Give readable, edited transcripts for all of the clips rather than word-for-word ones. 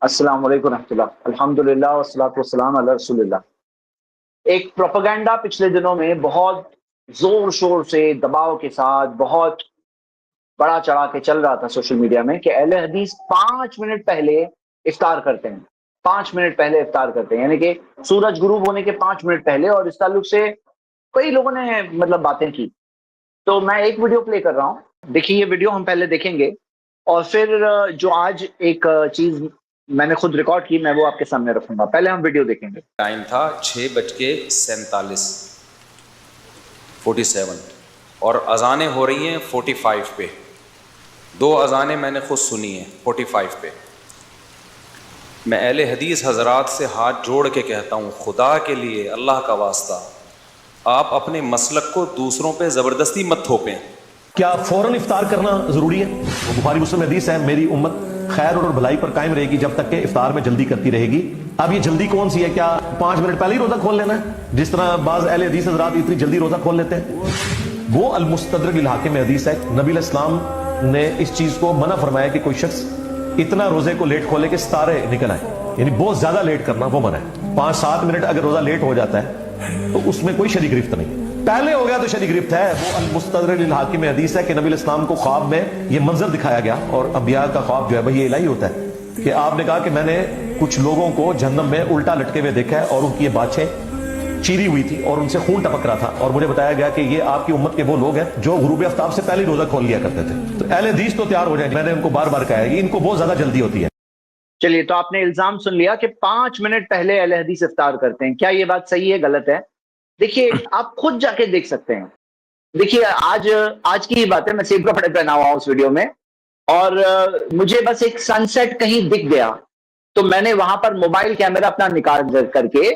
السلام علیکم رحمۃ اللہ، الحمدللہ والصلاۃ والسلام علی رسول اللہ۔ ایک پروپیگنڈا پچھلے دنوں میں بہت زور شور سے دباؤ کے ساتھ بہت بڑا چڑھا کے چل رہا تھا سوشل میڈیا میں کہ اہل حدیث 5 منٹ پہلے افطار کرتے ہیں، 5 منٹ پہلے افطار کرتے ہیں، یعنی کہ سورج غروب ہونے کے 5 منٹ پہلے، اور اس تعلق سے کئی لوگوں نے باتیں کی۔ تو میں ایک ویڈیو پلے کر رہا ہوں، دیکھیے یہ ویڈیو ہم پہلے دیکھیں گے، اور پھر جو آج ایک چیز میں نے خود ریکارڈ کی میں وہ آپ کے سامنے رکھوں گا۔ پہلے ہم ویڈیو دیکھیں گے۔ ٹائم تھا 6:47 اور اذانیں ہو رہی ہیں 45 پہ۔ 2 اذانیں میں نے خود سنی ہیں 45 پہ۔ میں اہل حدیث حضرات سے ہاتھ جوڑ کے کہتا ہوں، خدا کے لیے اللہ کا واسطہ آپ اپنے مسلک کو دوسروں پہ زبردستی مت تھوپیں۔ کیا فوراً افطار کرنا ضروری ہے؟ بخاری مسلم حدیث ہے، میری امت خیر اور بھلائی پر قائم رہے گی جب تک کہ افطار میں جلدی کرتی رہے گی۔ اب یہ جلدی کون سی ہے؟ کیا 5 منٹ پہلے ہی روزہ کھول لینا ہے جس طرح بعض اہل حدیث حضرات اتنی جلدی روزہ کھول لیتے ہیں؟ وہ المستدرک للحاکم میں حدیث ہے، نبی علیہ السلام نے اس چیز کو منع فرمایا کہ کوئی شخص اتنا روزے کو لیٹ کھولے کہ ستارے نکل آئے، یعنی بہت زیادہ لیٹ کرنا وہ منع ہے۔ 5-7 منٹ اگر روزہ لیٹ ہو جاتا ہے تو اس میں کوئی شرع گرفت نہیں، پہلے ہو گیا تو شرع گرفت ہے۔ وہ المستدرک للحاکم میں حدیث ہے کہ نبی علیہ السلام کو خواب میں یہ منظر دکھایا گیا، اور انبیاء کا خواب جو ہے یہ الہی ہوتا ہے، کہ آپ نے کہا کہ میں نے کچھ لوگوں کو جہنم میں الٹا لٹکے ہوئے دیکھا ہے اور ان کی یہ باچھیں چیری ہوئی تھی اور ان سے خون ٹپک رہا تھا، اور مجھے بتایا گیا کہ یہ آپ کی امت کے وہ لوگ ہیں جو غروب آفتاب سے پہلے روزہ کھول لیا کرتے تھے۔ تو اہل حدیث تو تیار ہو جائیں، میں نے ان کو بار بار کہا ہے کہ ان کو بہت زیادہ جلدی ہوتی ہے۔ چلیے، تو آپ نے الزام سن لیا کہ 5 منٹ پہلے اہل حدیث افطار کرتے ہیں۔ کیا یہ بات صحیح ہے، غلط ہے؟ دیکھیے آپ خود جا کے دیکھ سکتے ہیں۔ دیکھیے آج کی بات ہے، میں سیب کپڑے پہنا ہوا ہوں اس ویڈیو میں، اور مجھے بس ایک سن سیٹ کہیں دکھ گیا تو میں نے وہاں پر موبائل کیمرہ اپنا نکال کر کے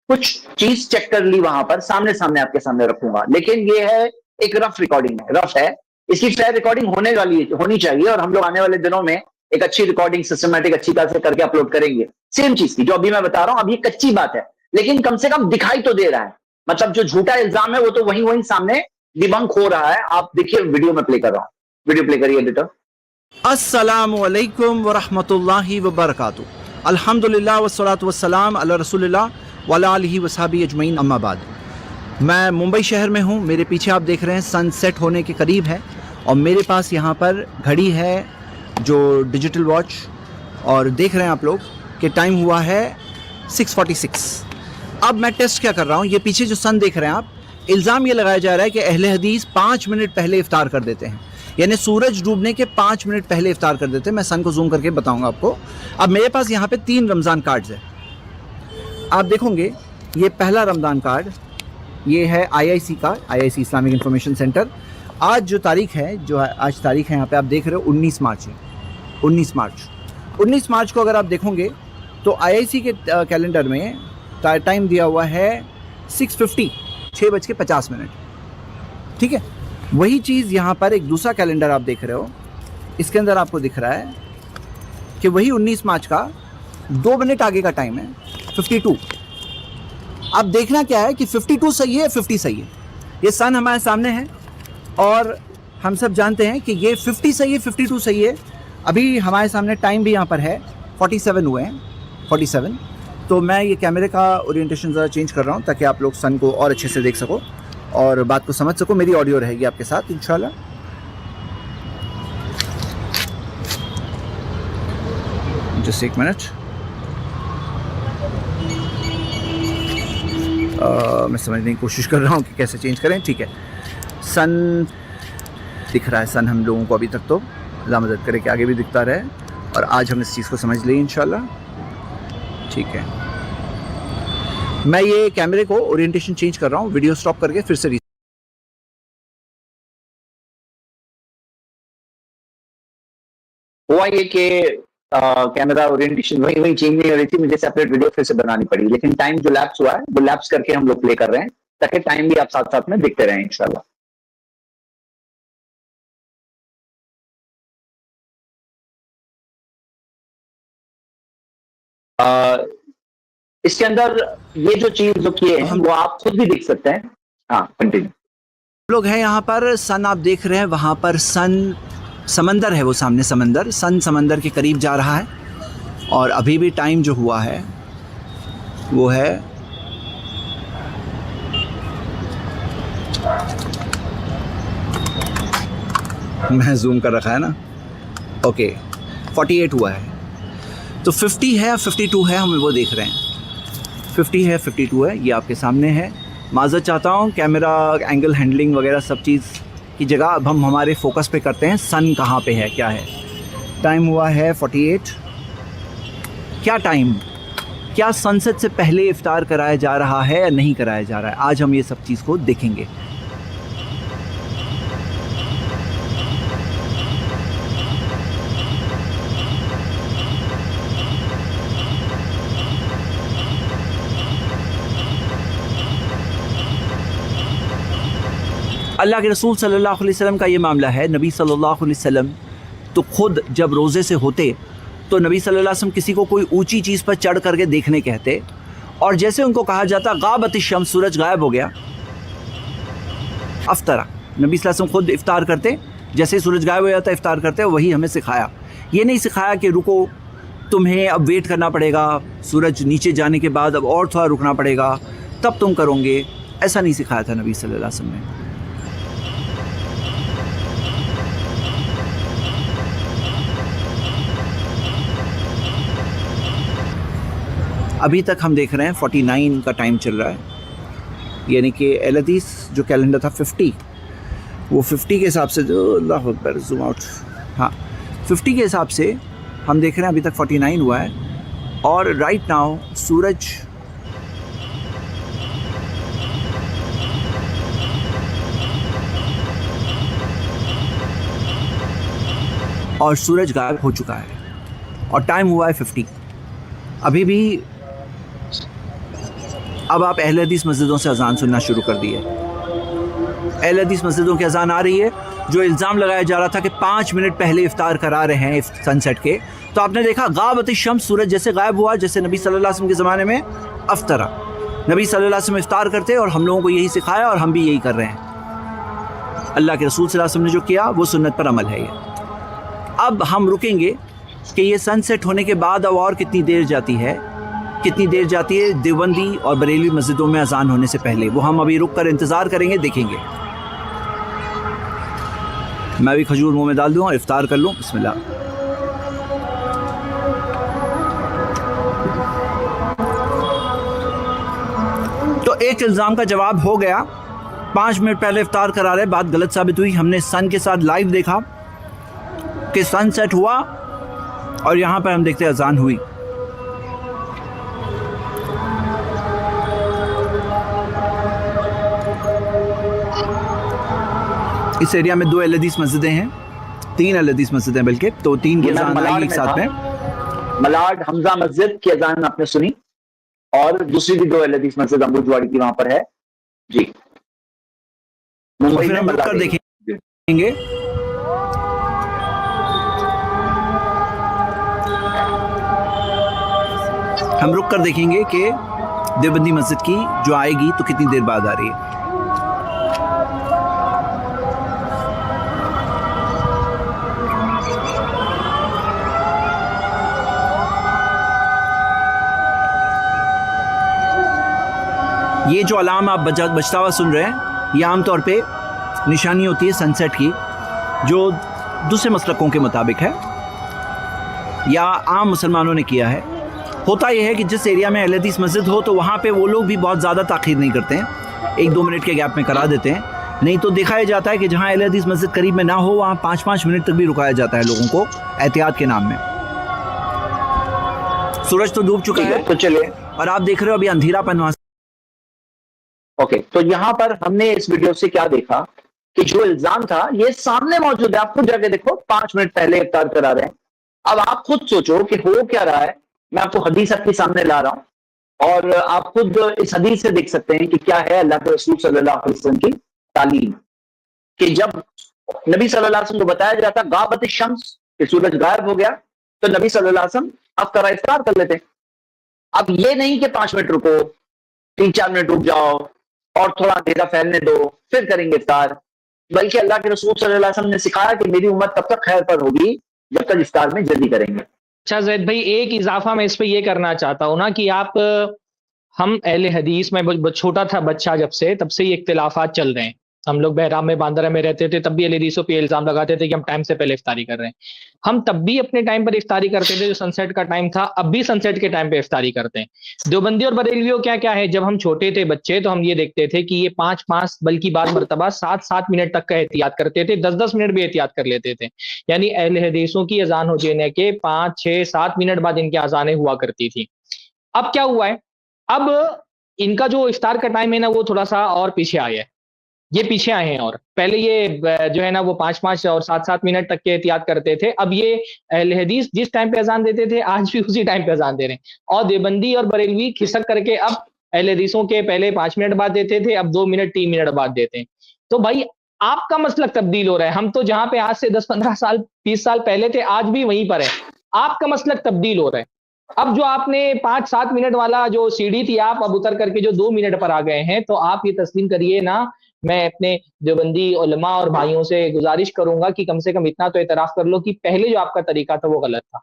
کچھ چیز چیک کر لی، وہاں پر سامنے آپ کے سامنے رکھوں گا، لیکن یہ ہے ایک رف ریکارڈنگ ہے، رف ہے، اس کی فیئر ریکارڈنگ ہونی چاہیے، اور ہم لوگ آنے والے دنوں میں ایک اچھی ریکارڈنگ سسٹمیٹک اچھی طرح سے کر کے اپلوڈ کریں گے سیم چیز کی جو ابھی میں بتا رہا ہوں۔ اب یہ کچی بات ہے لیکن کم سے کم دکھائی تو دے رہا ہے، مطلب جو جھوٹا الزام ہے وہ تو وہیں سامنے ڈیبنک ہو رہا ہے۔ آپ دیکھیے ویڈیو میں پلے کر رہا ہوں، ویڈیو پلے کریے ایڈیٹر۔ السلام علیکم ورحمۃ اللہ وبرکاتہ۔ الحمدللہ والصلاۃ والسلام علی رسول اللہ وعلی آلہ وصحبہ اجمعین، اما بعد۔ میں ممبئی شہر میں ہوں، میرے پیچھے آپ دیکھ رہے ہیں سن سیٹ ہونے کے قریب ہے، اور میرے پاس یہاں پر گھڑی ہے جو ڈیجیٹل واچ، اور دیکھ رہے ہیں آپ لوگ کہ ٹائم ہوا ہے 6:46۔ اب میں ٹیسٹ کیا کر رہا ہوں، یہ پیچھے جو سن دیکھ رہے ہیں آپ، الزام یہ لگایا جا رہا ہے کہ اہل حدیث 5 منٹ پہلے افطار کر دیتے ہیں، یعنی سورج ڈوبنے کے 5 منٹ پہلے افطار کر دیتے ہیں۔ میں سن کو زوم کر کے بتاؤں گا آپ کو۔ اب میرے پاس یہاں پہ 3 رمضان کارڈز ہیں، آپ دیکھیں گے یہ پہلا رمضان کارڈ، یہ ہے IIC کا، IIC اسلامک انفارمیشن سینٹر۔ آج جو تاریخ ہے، جو آج تاریخ ہے یہاں پہ آپ دیکھ رہے ہو 19 مارچ ہے، 19 مارچ کو اگر آپ دیکھو گے تو IIC کے کیلنڈر میں ٹائم دیا ہوا ہے 6:50، 6:50۔ ٹھیک ہے، وہی چیز یہاں پر ایک دوسرا کیلنڈر آپ دیکھ رہے ہو، اس کے اندر آپ کو دکھ رہا ہے کہ وہی 19 مارچ کا 2 منٹ آگے کا ٹائم ہے 52۔ اب دیکھنا کیا ہے کہ 52 صحیح ہے 50 صحیح ہے۔ یہ سن ہمارے سامنے ہے اور ہم سب جانتے ہیں کہ یہ 50 صحیح ہے 52 صحیح ہے۔ ابھی ہمارے سامنے ٹائم بھی یہاں پر ہے 47 ہوئے ہیں، 47۔ تو میں یہ کیمرے کا اورینٹیشن ذرا چینج کر رہا ہوں تاکہ آپ لوگ سن کو اور اچھے سے دیکھ سکو اور بات کو سمجھ سکو۔ میری آڈیو رہے گی آپ کے ساتھ انشاءاللہ۔ جسٹ ایک منٹ، میں سمجھنے کی کوشش کر رہا ہوں کہ کیسے چینج کریں۔ ٹھیک ہے، سن دکھ رہا ہے، سن ہم لوگوں کو ابھی تک تو اللہ مدد کرے کہ آگے بھی دکھتا رہے، اور آج ہم اس چیز کو سمجھ لیں انشاءاللہ۔ ٹھیک ہے، میں یہ کیمرے کو اورینٹیشن چینج کر رہا ہوں، ویڈیو سٹاپ کر کے پھر سے ہوا یہ کہ کیمرہ اورینٹیشن وہی چینج نہیں ہو رہی تھی، مجھے سیپریٹ ویڈیو پھر سے بنانی پڑی، لیکن ٹائم جو لیپس ہوا ہے وہ لیپس کر کے ہم لوگ پلے کر رہے ہیں تاکہ ٹائم بھی آپ ساتھ ساتھ میں دیکھتے رہیں انشاءاللہ۔ اس کے اندر یہ جو چیز جو کیے ہیں وہ آپ خود بھی دیکھ سکتے ہیں۔ ہاں کنٹینیو۔ لوگ ہیں یہاں پر، سن آپ دیکھ رہے ہیں، وہاں پر سن سمندر ہے، وہ سامنے سمندر، سن سمندر کے قریب جا رہا ہے، اور ابھی بھی ٹائم جو ہوا ہے وہ ہے میں زوم کر رکھا ہے نا، اوکے 48 ہوا ہے، تو 50 ہے 52 ہے، ہم وہ دیکھ رہے ہیں 50 ہے 52 ہے، یہ آپ کے سامنے ہے۔ معذرت چاہتا ہوں کیمرہ اینگل ہینڈلنگ وغیرہ سب چیز کی جگہ اب ہم ہمارے فوکس پہ کرتے ہیں، سن کہاں پہ ہے کیا ہے۔ ٹائم ہوا ہے 48۔ کیا ٹائم، کیا سن سیٹ سے پہلے افطار کرایا جا رہا ہے یا نہیں کرایا جا رہا ہے، آج ہم یہ سب چیز کو دیکھیں گے۔ اللہ کے رسول صلی اللہ علیہ وسلم کا یہ معاملہ ہے، نبی صلی اللہ علیہ وسلم تو خود جب روزے سے ہوتے تو نبی صلی اللہ علیہ وسلم کسی کو کوئی اونچی چیز پر چڑھ کر کے دیکھنے کہتے، اور جیسے ان کو کہا جاتا غابت الشمس، سورج غائب ہو گیا، افطرا، نبی صلی اللہ علیہ وسلم خود افطار کرتے، جیسے سورج غائب ہو جاتا افطار کرتے، وہی ہمیں سکھایا۔ یہ نہیں سکھایا کہ رکو تمہیں اب ویٹ کرنا پڑے گا، سورج نیچے جانے کے بعد اب اور تھوڑا رکنا پڑے گا تب تم کرو گے، ایسا نہیں سکھایا تھا نبی صلی اللہ علیہ وسلم نے۔ ابھی تک ہم دیکھ رہے ہیں 49 کا ٹائم چل رہا ہے، یعنی کہ اہل حدیث جو کیلنڈر تھا 50، وہ 50 کے حساب سے جو اللہ اکبر زوم آؤٹ، ہاں 50 کے حساب سے ہم دیکھ رہے ہیں ابھی تک 49 ہوا ہے، اور رائٹ ناؤ سورج غائب ہو چکا ہے اور ٹائم ہوا ہے 50۔ ابھی بھی اب آپ اہل حدیث مسجدوں سے اذان سننا شروع کر دی ہے، اہل حدیث مسجدوں کی اذان آ رہی ہے، جو الزام لگایا جا رہا تھا کہ 5 منٹ پہلے افطار کرا رہے ہیں سن سیٹ کے، تو آپ نے دیکھا غابت الشمس، سورج جیسے غائب ہوا، جیسے نبی صلی اللہ علیہ وسلم کے زمانے میں افطرا، نبی صلی اللہ علیہ وسلم افطار کرتے اور ہم لوگوں کو یہی سکھایا اور ہم بھی یہی کر رہے ہیں۔ اللہ کے رسول صلی اللہ علیہ وسلم نے جو کیا وہ سنت پر عمل ہے۔ یہ اب ہم رکیں گے کہ یہ سن سیٹ ہونے کے بعد اب اور کتنی دیر جاتی ہے دیوبندی اور بریلوی مسجدوں میں اذان ہونے سے پہلے، وہ ہم ابھی رک کر انتظار کریں گے، دیکھیں گے۔ میں بھی کھجور منہ میں ڈال دوں اور افطار کر لوں، بسم اللہ۔ تو ایک الزام کا جواب ہو گیا، 5 منٹ پہلے افطار کرا رہے، بات غلط ثابت ہوئی۔ ہم نے سن کے ساتھ لائیو دیکھا کہ سن سیٹ ہوا اور یہاں پر ہم دیکھتے اذان ہوئی۔ اس ایریا میں 2 اہل حدیث مسجدیں ہیں، 3 اہل حدیث مسجدیں بلکہ، تو 3 کی اذان آئی ایک ساتھ میں۔ ملاڈ حمزہ مسجد کی اذان آپ نے سنی، اور دوسری بھی 2 اہل حدیث مسجد امبوجواڑی کی وہاں پر ہے جی، ممبئی میں ہم رک کر دیکھیں گے۔ ہم رک کر دیکھیں گے کہ دیوبندی مسجد کی جو آئے گی تو کتنی دیر بعد آ رہی ہے۔ یہ جو علام آپ بجتا ہوا سن رہے ہیں، یہ عام طور پہ نشانی ہوتی ہے سن سیٹ کی، جو دوسرے مسلکوں کے مطابق ہے یا عام مسلمانوں نے کیا ہے۔ ہوتا یہ ہے کہ جس ایریا میں اہل حدیث مسجد ہو تو وہاں پہ وہ لوگ بھی بہت زیادہ تاخیر نہیں کرتے ہیں، 1-2 منٹ کے گیپ میں کرا دیتے ہیں، نہیں تو دیکھا یہ جاتا ہے کہ جہاں اہل حدیث مسجد قریب میں نہ ہو وہاں 5-5 منٹ تک بھی رکایا جاتا ہے لوگوں کو احتیاط کے نام میں۔ سورج تو ڈوب چکا ہے، تو چلے، اور آپ دیکھ رہے ہو ابھی اندھیرا پن وہاں۔ اوکے، تو یہاں پر ہم نے اس ویڈیو سے کیا دیکھا کہ جو الزام تھا یہ سامنے موجود ہے، آپ خود جا کے دیکھو، 5 منٹ پہلے افطار کرا رہے ہیں۔ اب آپ خود سوچو کہ ہو کیا رہا ہے، میں آپ کو حدیث آپ کے سامنے لا رہا ہوں اور آپ خود اس حدیث سے دیکھ سکتے ہیں کہ کیا ہے اللہ کے رسول صلی اللہ علیہ وسلم کی تعلیم، کہ جب نبی صلی اللہ علیہ وسلم کو بتایا جاتا غابت الشمس کہ سورج غائب ہو گیا تو نبی صلی اللہ علیہ وسلم افطار کر لیتے۔ اب یہ نہیں کہ 5 منٹ رکو، 3-4 منٹ رک جاؤ اور تھوڑا اندھیرا پھیلنے دو پھر کریں گے افطار، بلکہ اللہ کے رسول صلی اللہ علیہ وسلم نے سکھایا کہ میری امت تب تک خیر پر ہوگی جب تک افطار میں جلدی کریں گے۔ اچھا زید بھائی، ایک اضافہ میں اس پہ یہ کرنا چاہتا ہوں نا کہ آپ ہم اہل حدیث میں چھوٹا تھا بچہ جب سے، تب سے یہ اختلافات چل رہے ہیں. ہم لوگ بہرام میں باندرہ میں رہتے تھے، تب بھی اہل حدیثوں پہ الزام لگاتے تھے کہ ہم ٹائم سے پہلے افطاری کر رہے ہیں. ہم تب بھی اپنے ٹائم پر افطاری کرتے تھے جو سن سیٹ کا ٹائم تھا، اب بھی سن سیٹ کے ٹائم پہ افطاری کرتے ہیں. دیوبندی اور بریلویوں کیا ہے، جب ہم چھوٹے تھے بچے تو ہم یہ دیکھتے تھے کہ یہ 5 بلکہ بعض مرتبہ 7 منٹ تک کا احتیاط کرتے تھے، 10 منٹ بھی احتیاط کر لیتے تھے. یعنی اہل حدیثوں کی اذان ہو جانے کے 5 6 7 منٹ بعد ان کی اذانیں ہوا کرتی تھی. اب کیا ہوا ہے، اب ان کا جو افطار کا ٹائم ہے نا وہ تھوڑا سا اور پیچھے آیا ہے. یہ پیچھے آئے ہیں، اور پہلے یہ جو ہے نا وہ 5 5 اور 7 7 منٹ تک کے احتیاط کرتے تھے. اب یہ اہل حدیث جس ٹائم پہ اذان دیتے تھے آج بھی اسی ٹائم پہ اذان دے رہے ہیں. اور دیوبندی اور بریلوی کھسک کر کے اب اہل حدیثوں کے پہلے 5 منٹ بعد دیتے تھے، اب 2 منٹ 3 منٹ بعد دیتے ہیں. تو بھائی آپ کا مسلک تبدیل ہو رہا ہے. ہم تو جہاں پہ آج سے 10 15 سال 20 سال پہلے تھے آج بھی وہیں پر ہے. آپ کا مسلک تبدیل ہو رہا ہے. اب جو آپ نے 5 7 منٹ والا جو سیڑھی تھی آپ اب اتر کر کے جو 2 منٹ پر آ گئے ہیں، تو آپ یہ تسلیم کریے نا، میں اپنے دیوبندی علماء اور بھائیوں سے گزارش کروں گا کہ کم سے کم اتنا تو اعتراف کر لو کہ پہلے جو آپ کا طریقہ تھا وہ غلط تھا.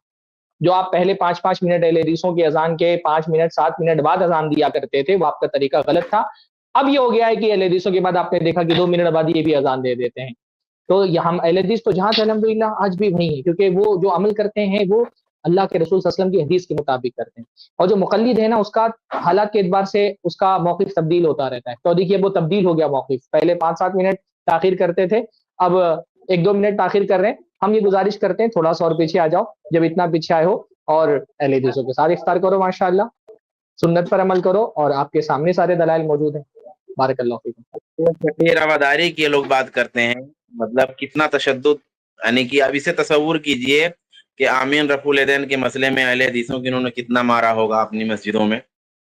جو آپ پہلے 5 5 منٹ اہل حدیثوں کی اذان کے 5 منٹ 7 منٹ بعد اذان دیا کرتے تھے، وہ آپ کا طریقہ غلط تھا. اب یہ ہو گیا ہے کہ اہل حدیثوں کے بعد آپ نے دیکھا کہ 2 منٹ بعد یہ بھی اذان دے دیتے ہیں. تو یہ ہم اہل حدیث تو جہاں سے الحمدللہ آج بھی وہی ہے، کیونکہ وہ جو عمل کرتے ہیں وہ اللہ کے رسول صلی اللہ علیہ وسلم کی حدیث کے مطابق کرتے ہیں. اور جو مقلد ہے نا اس کا حالات کے اعتبار سے اس کا موقف تبدیل ہوتا رہتا ہے. تو دیکھیے وہ تبدیل ہو گیا موقف، پہلے 5 7 منٹ تاخیر کرتے تھے، اب 1 2 منٹ تاخیر کر رہے ہیں. ہم یہ گزارش کرتے ہیں تھوڑا سا اور پیچھے آ جاؤ، جب اتنا پیچھے آئے ہو، اور اہل حدیثوں کے ساتھ افطار کرو، ماشاءاللہ سنت پر عمل کرو، اور آپ کے سامنے سارے دلائل موجود ہیں. بارک اللہ فیکم. رواداری کی لوگ بات کرتے ہیں، مطلب کتنا تشدد. یعنی کہ اب اسے تصور کیجئے کہ آمین رفع الیدین کے مسئلے میں اہل حدیثوں کی انہوں نے کتنا مارا ہوگا اپنی مسجدوں میں.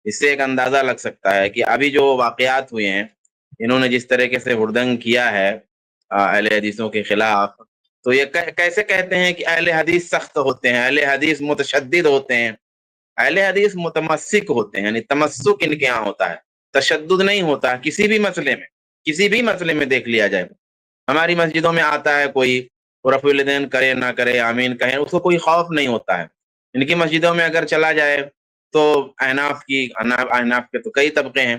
اس سے ایک اندازہ لگ سکتا ہے کہ ابھی جو واقعات ہوئے ہیں، انہوں نے جس طریقے سے ہردنگ کیا ہے اہل حدیثوں کے خلاف، تو یہ کیسے کہتے ہیں کہ اہل حدیث سخت ہوتے ہیں، اہل حدیث متشدد ہوتے ہیں. اہل حدیث متمسک ہوتے ہیں، یعنی تمسک ان کے یہاں ہوتا ہے، تشدد نہیں ہوتا. کسی بھی مسئلے میں دیکھ لیا جائے، ہماری مسجدوں میں آتا ہے کوئی رفع الیدین کرے نہ کرے، آمین کہیں، اس کو کوئی خوف نہیں ہوتا ہے. ان کی مسجدوں میں اگر چلا جائے تو احناف کے تو کئی طبقے ہیں،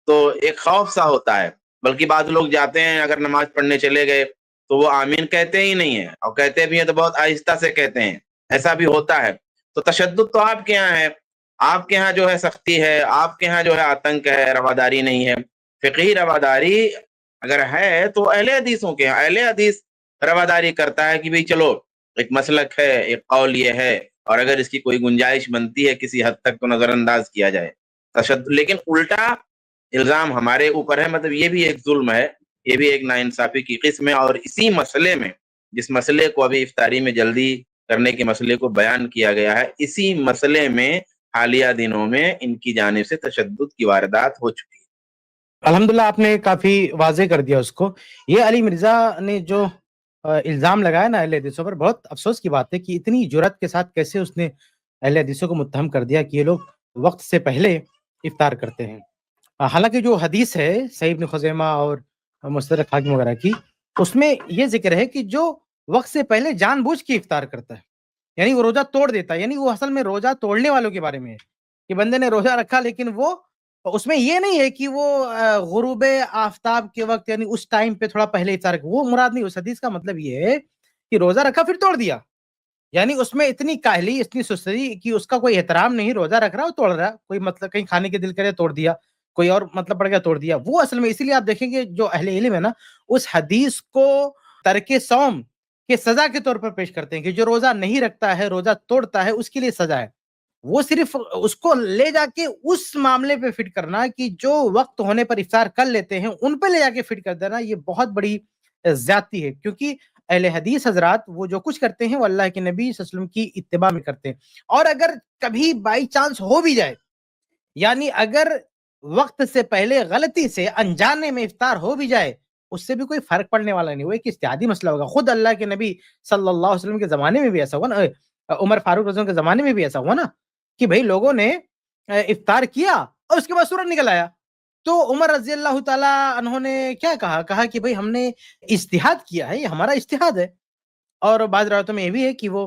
تو ایک خوف سا ہوتا ہے. بلکہ بعض لوگ جاتے ہیں اگر نماز پڑھنے چلے گئے تو وہ آمین کہتے ہی نہیں ہیں، اور کہتے بھی ہیں تو بہت آہستہ سے کہتے ہیں. ایسا بھی ہوتا ہے. تو تشدد تو آپ کے یہاں ہے، آپ کے ہاں جو ہے سختی ہے، آپ کے ہاں جو ہے آتنک ہے، رواداری نہیں ہے. فقہی رواداری اگر ہے تو اہل حدیثوں کے ہاں اہل حدیث رواداری کرتا ہے کہ بھئی چلو ایک مسلک ہے، ایک قول یہ ہے، اور اگر اس کی کوئی گنجائش بنتی ہے کسی حد تک تو نظر انداز کیا جائے. تشدد لیکن الٹا الزام ہمارے اوپر ہے، مطلب یہ بھی ایک ظلم ہے، یہ بھی ایک ناانصافی کی قسم ہے. اور اسی مسئلے میں، جس مسئلے کو ابھی افطاری میں جلدی کرنے کے مسئلے کو بیان کیا گیا ہے، اسی مسئلے میں حالیہ دنوں میں ان کی جانب سے تشدد کی واردات ہو چکی ہے. الحمدللہ آپ نے کافی واضح کر دیا اس کو. یہ علی مرزا نے جو الزام لگایا نا اہل حدیثوں پر، بہت افسوس کی بات ہے کہ اتنی جرأت کے ساتھ کیسے اس نے اہل حدیثوں کو متہم کر دیا کہ یہ لوگ وقت سے پہلے افطار کرتے ہیں. حالانکہ جو حدیث ہے صحیح ابن خزیمہ اور مستدرک حاکم وغیرہ کی، اس میں یہ ذکر ہے کہ جو وقت سے پہلے جان بوجھ کے افطار کرتا ہے، یعنی وہ روزہ توڑ دیتا ہے، یعنی وہ اصل میں روزہ توڑنے والوں کے بارے میں ہے کہ بندے نے روزہ رکھا لیکن وہ اس میں یہ نہیں ہے کہ وہ غروب آفتاب کے وقت یعنی اس ٹائم پہ تھوڑا پہلے افطار، وہ مراد نہیں. اس حدیث کا مطلب یہ ہے کہ روزہ رکھا پھر توڑ دیا، یعنی اس میں اتنی کاہلی اتنی سستی کہ اس کا کوئی احترام نہیں، روزہ رکھ رہا اور توڑ رہا، کوئی مطلب کہیں کھانے کے دل کرے توڑ دیا، کوئی اور مطلب پڑ گیا توڑ دیا. وہ اصل میں اسی لیے آپ دیکھیں گے جو اہل علم ہے نا اس حدیث کو ترک صوم کے سزا کے طور پر پیش کرتے ہیں کہ جو روزہ نہیں رکھتا ہے، روزہ توڑتا ہے، اس کے لیے سزا ہے. وہ صرف اس کو لے جا کے اس معاملے پہ فٹ کرنا کہ جو وقت ہونے پر افطار کر لیتے ہیں ان پہ لے جا کے فٹ کر دینا، یہ بہت بڑی زیادتی ہے. کیونکہ اہل حدیث حضرات وہ جو کچھ کرتے ہیں وہ اللہ کے نبی صلی اللہ علیہ وسلم کی اتباع میں کرتے ہیں. اور اگر کبھی بائی چانس ہو بھی جائے، یعنی اگر وقت سے پہلے غلطی سے انجانے میں افطار ہو بھی جائے، اس سے بھی کوئی فرق پڑنے والا نہیں، وہ ایک اجتہادی مسئلہ ہوگا. خود اللہ کے نبی صلی اللہ علیہ وسلم کے زمانے میں بھی ایسا ہوا نا، عمر فاروق رضی اللہ عنہ کے زمانے میں بھی ایسا ہوا نا کہ بھئی لوگوں نے افطار کیا اور اس کے بعد سورج نکل آیا، تو عمر رضی اللہ تعالیٰ عنہ نے کیا کہا کہ بھئی ہم نے اجتہاد کیا ہے، یہ ہمارا اجتہاد ہے. اور بعض روایتوں میں یہ بھی ہے کہ وہ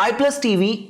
iPlus TV